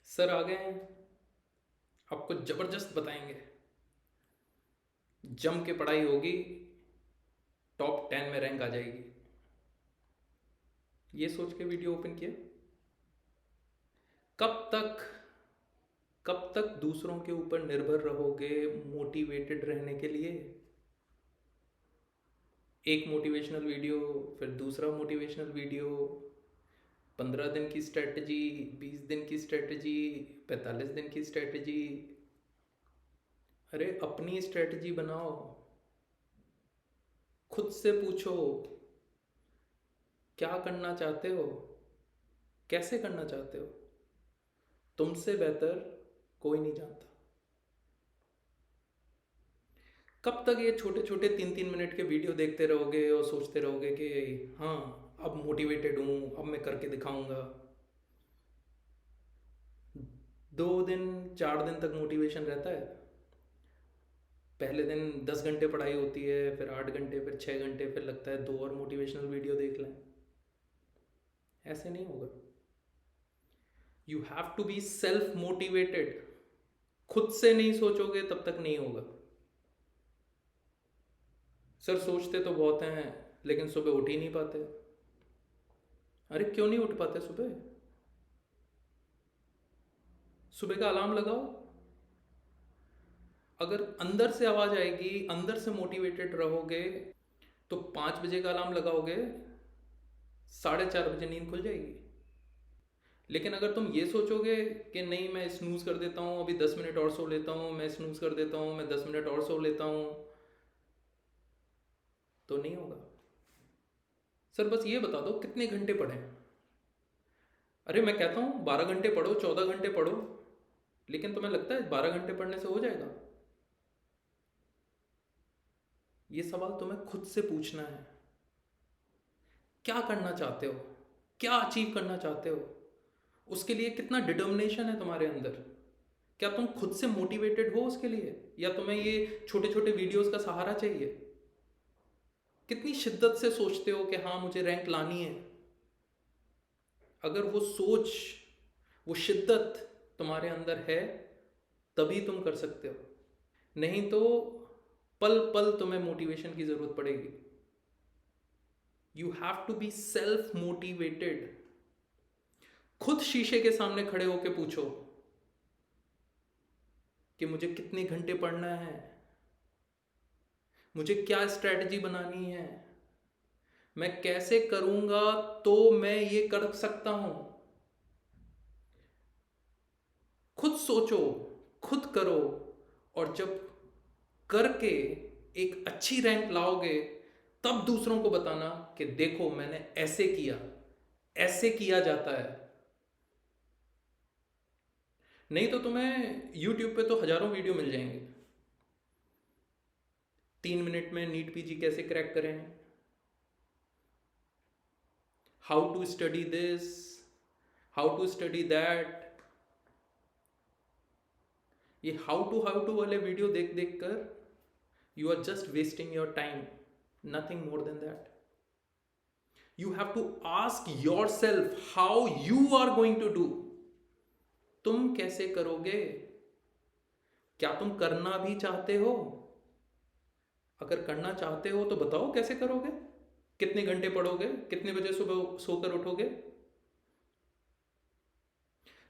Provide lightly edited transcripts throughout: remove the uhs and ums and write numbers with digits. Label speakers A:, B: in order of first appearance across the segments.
A: Sir आ गए हैं। आपको जबरदस्त बताएंगे। जम के पढ़ाई होगी। टॉप 10 में रैंक आ जाएगी। ये सोच के वीडियो ओपन किया। कब तक कब तक दूसरों के ऊपर निर्भर रहोगे मोटिवेटेड रहने के लिए? एक मोटिवेशनल वीडियो, फिर दूसरा मोटिवेशनल वीडियो, 15 दिन की स्ट्रेटजी, 20 दिन की स्ट्रेटजी, 45 दिन की स्ट्रेटजी। अरे अपनी स्ट्रेटजी बनाओ। खुद से पूछो, क्या करना चाहते हो, कैसे करना चाहते हो। तुमसे बेहतर कोई नहीं जानता। कब तक ये छोटे छोटे 3-3 मिनट के वीडियो देखते रहोगे और सोचते रहोगे कि हाँ, अब मोटिवेटेड हूँ, अब मैं करके दिखाऊंगा। 2 दिन 4 दिन तक मोटिवेशन रहता है। पहले दिन 10 घंटे पढ़ाई होती है, फिर 8 घंटे, फिर 6 घंटे, फिर लगता है दो और मोटिवेशनल वीडियो देख लें। ऐसे नहीं होगा। You have to be self motivated. खुद से नहीं सोचोगे तब तक नहीं होगा। सर सोचते तो बहुत हैं लेकिन सुबह उठ ही नहीं पाते। अरे क्यों नहीं उठ पाते सुबह? सुबह का अलार्म लगाओ। अगर अंदर से आवाज आएगी, अंदर से मोटिवेटेड रहोगे, तो 5 बजे का अलार्म लगाओगे, 4:30 बजे नींद खुल जाएगी। लेकिन अगर तुम ये सोचोगे कि नहीं, मैं स्नूज कर देता हूँ, अभी 10 मिनट और सो लेता हूँ, मैं स्नूज कर देता हूँ, मैं 10 मिनट और सो लेता हूँ, तो नहीं होगा। सर बस ये बता दो कितने घंटे पढ़ें। अरे मैं कहता हूँ 12 घंटे पढ़ो, 14 घंटे पढ़ो, लेकिन तुम्हें लगता है 12 घंटे पढ़ने से हो जाएगा? ये सवाल तुम्हें खुद से पूछना है। क्या करना चाहते हो? क्या अचीव करना चाहते हो? उसके लिए कितना डिटर्मिनेशन है तुम्हारे अंदर? क्या तुम खुद से मोटिवेटेड हो उसके लिए, या तुम्हें ये छोटे छोटे वीडियोस का सहारा चाहिए? कितनी शिद्दत से सोचते हो कि हाँ मुझे रैंक लानी है? अगर वो सोच, वो शिद्दत तुम्हारे अंदर है, तभी तुम कर सकते हो। नहीं तो पल पल तुम्हें मोटिवेशन की जरूरत पड़ेगी। You have to be self motivated. खुद शीशे के सामने खड़े होकर पूछो कि मुझे कितने घंटे पढ़ना है, मुझे क्या स्ट्रेटजी बनानी है, मैं कैसे करूंगा तो मैं ये कर सकता हूं। खुद सोचो, खुद करो, और जब करके एक अच्छी रैंक लाओगे, तब दूसरों को बताना कि देखो मैंने ऐसे किया, ऐसे किया जाता है। नहीं तो तुम्हें यूट्यूब पे तो हजारों वीडियो मिल जाएंगे। 3 मिनट में नीट पीजी कैसे क्रैक करें, how to study this, how to study that. ये हाउ टू वाले वीडियो देख देख कर you are just wasting your time, nothing more than that. You have to ask yourself how you are going to do. तुम कैसे करोगे? क्या तुम करना भी चाहते हो? अगर करना चाहते हो तो बताओ कैसे करोगे। कितने घंटे पढ़ोगे, कितने बजे सुबह सोकर उठोगे?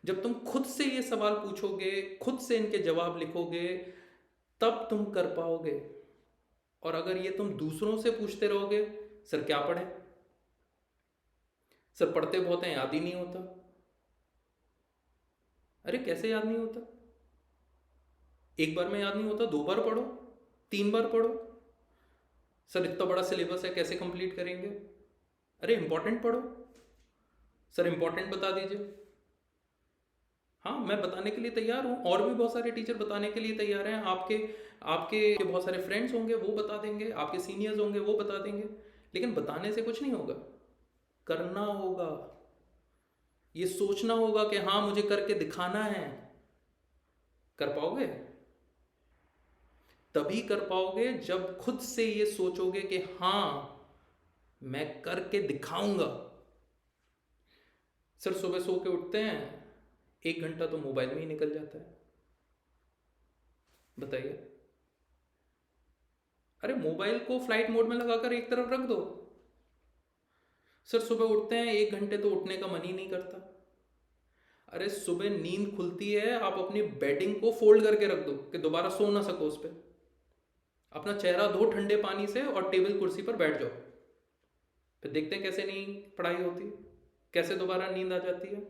A: जब तुम खुद से ये सवाल पूछोगे, खुद से इनके जवाब लिखोगे, तब तुम कर पाओगे। और अगर ये तुम दूसरों से पूछते रहोगे, सर क्या पढ़े, सर पढ़ते बहुत हैं याद ही नहीं होता। अरे कैसे याद नहीं होता? एक बार में याद नहीं होता, 2 बार पढ़ो, 3 बार पढ़ो। सर इतना बड़ा सिलेबस है, कैसे कंप्लीट करेंगे? अरे इंपॉर्टेंट पढ़ो। सर इंपॉर्टेंट बता दीजिए। हाँ मैं बताने के लिए तैयार हूँ, और भी बहुत सारे टीचर बताने के लिए तैयार हैं। आपके आपके बहुत सारे फ्रेंड्स होंगे, वो बता देंगे, आपके सीनियर्स होंगे, वो बता देंगे। लेकिन बताने से कुछ नहीं होगा, करना होगा। ये सोचना होगा कि हाँ मुझे करके दिखाना है। कर पाओगे? तभी कर पाओगे जब खुद से ये सोचोगे कि हाँ मैं करके दिखाऊंगा। सर सुबह सो के उठते हैं, 1 घंटा तो मोबाइल में ही निकल जाता है। बताइए। अरे मोबाइल को फ्लाइट मोड में लगाकर एक तरफ रख दो। सर सुबह उठते हैं, 1 घंटे तो उठने का मन ही नहीं करता। अरे सुबह नींद खुलती है, आप अपनी बेडिंग को फोल्ड करके रख दो कि दोबारा सो ना सको उस पर। अपना चेहरा धो ठंडे पानी से और टेबल कुर्सी पर बैठ जाओ। फिर देखते हैं कैसे नहीं पढ़ाई होती, कैसे दोबारा नींद आ जाती है।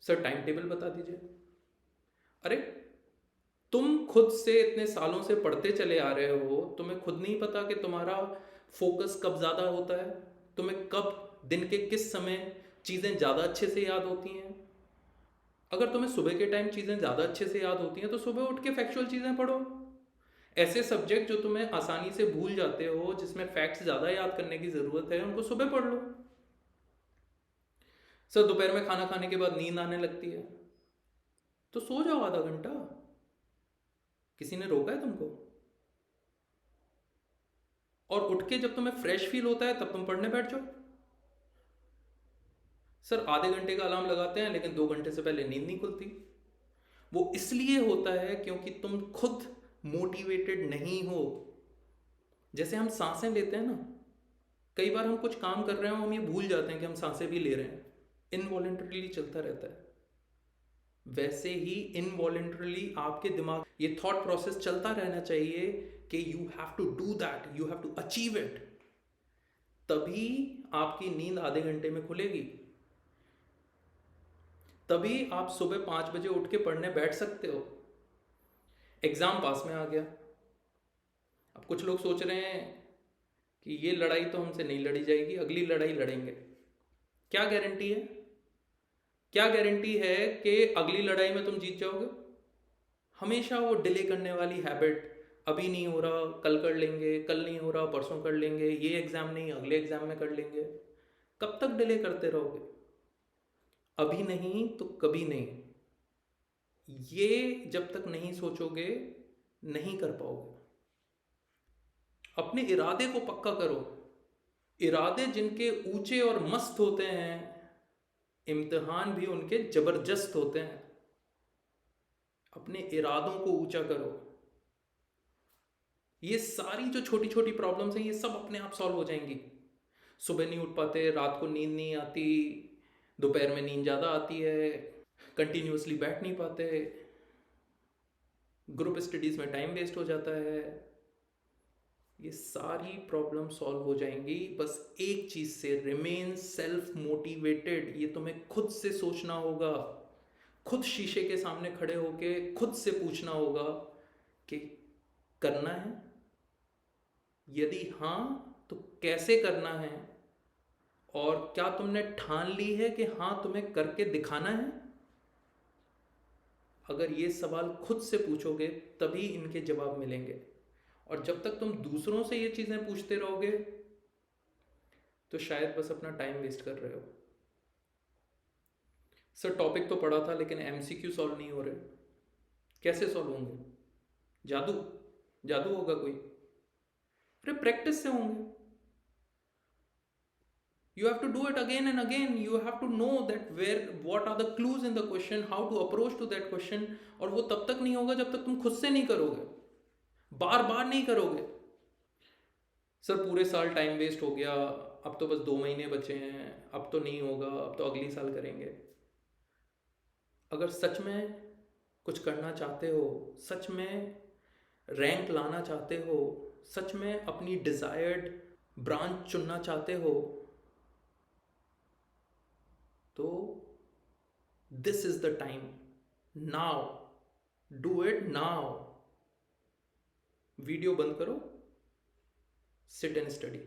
A: सर टाइम टेबल बता दीजिए। अरे तुम खुद से इतने सालों से पढ़ते चले आ रहे हो, तुम्हें खुद नहीं पता कि तुम्हारा फोकस कब ज़्यादा होता है, तुम्हें कब दिन के किस समय चीज़ें ज़्यादा अच्छे से याद होती हैं। अगर तुम्हें सुबह के टाइम चीज़ें ज़्यादा अच्छे से याद होती हैं तो सुबह उठ के फैक्चुअल चीज़ें पढ़ो। ऐसे सब्जेक्ट जो तुम्हें आसानी से भूल जाते हो, जिसमें फैक्ट्स ज़्यादा याद करने की ज़रूरत है, उनको सुबह पढ़ लो। सर दोपहर में खाना खाने के बाद नींद आने लगती है, तो सो जाओ आधा घंटा। किसी ने रोका है तुमको? और उठ के जब तुम्हें फ्रेश फील होता है तब तुम पढ़ने बैठ जाओ। सर आधे घंटे का अलार्म लगाते हैं लेकिन 2 घंटे से पहले नींद नहीं खुलती। वो इसलिए होता है क्योंकि तुम खुद मोटिवेटेड नहीं हो। जैसे हम सांसें लेते हैं ना, कई बार हम कुछ काम कर रहे हो, हम ये भूल जाते हैं कि हम सांसें भी ले रहे हैं, इनवॉलेंटरली चलता रहता है। वैसे ही इनवॉलेंटरली आपके दिमाग ये थॉट प्रोसेस चलता रहना चाहिए कि you have to do that, you have to achieve it. तभी आपकी नींद आधे घंटे में खुलेगी, तभी आप सुबह 5 बजे उठ के पढ़ने बैठ सकते हो। एग्जाम पास में आ गया, अब कुछ लोग सोच रहे हैं कि ये लड़ाई तो हमसे नहीं लड़ी जाएगी, अगली लड़ाई लड़ेंगे। क्या गारंटी है? क्या गारंटी है कि अगली लड़ाई में तुम जीत जाओगे? हमेशा वो डिले करने वाली हैबिट, अभी नहीं हो रहा कल कर लेंगे, कल नहीं हो रहा परसों कर लेंगे, ये एग्जाम नहीं अगले एग्जाम में कर लेंगे। कब तक डिले करते रहोगे? अभी नहीं तो कभी नहीं। ये जब तक नहीं सोचोगे नहीं कर पाओगे। अपने इरादे को पक्का करो। इरादे जिनके ऊंचे और मस्त होते हैं, इम्तिहान भी उनके जबरदस्त होते हैं। अपने इरादों को ऊंचा करो। ये सारी जो छोटी छोटी प्रॉब्लम्स हैं ये सब अपने आप सॉल्व हो जाएंगी। सुबह नहीं उठ पाते, रात को नींद नहीं आती, दोपहर में नींद ज़्यादा आती है, कंटिन्यूसली बैठ नहीं पाते, ग्रुप स्टडीज़ में टाइम वेस्ट हो जाता है, ये सारी प्रॉब्लम सॉल्व हो जाएंगी बस एक चीज़ से, रिमेन सेल्फ मोटिवेटेड। ये तुम्हें खुद से सोचना होगा, खुद शीशे के सामने खड़े होके खुद से पूछना होगा कि करना है, यदि हाँ तो कैसे करना है, और क्या तुमने ठान ली है कि हाँ तुम्हें करके दिखाना है। अगर ये सवाल खुद से पूछोगे तभी इनके जवाब मिलेंगे। और जब तक तुम दूसरों से ये चीज़ें पूछते रहोगे तो शायद बस अपना टाइम वेस्ट कर रहे हो। सर टॉपिक तो पढ़ा था लेकिन एमसीक्यू सॉल्व नहीं हो रहे, कैसे सॉल्व होंगे? जादू जादू होगा कोई? अरे प्रैक्टिस से होंगे। You have to do it again and again. You have to know that what are the clues in the question, how to approach to that question. और वो तब तक नहीं होगा जब तक तुम खुद से नहीं करोगे, बार बार नहीं करोगे। सर पूरे साल टाइम वेस्ट हो गया, अब तो बस 2 महीने बचे हैं, अब तो नहीं होगा, अब तो अगली साल करेंगे। अगर सच में कुछ करना चाहते हो, सच में रैंक लाना चाहते हो, सच में अपनी डिजायर्ड ब्रांच चुनना चाहते हो, तो this is the time, now, do it now. Video बंद करो, सिट एंड स्टडी।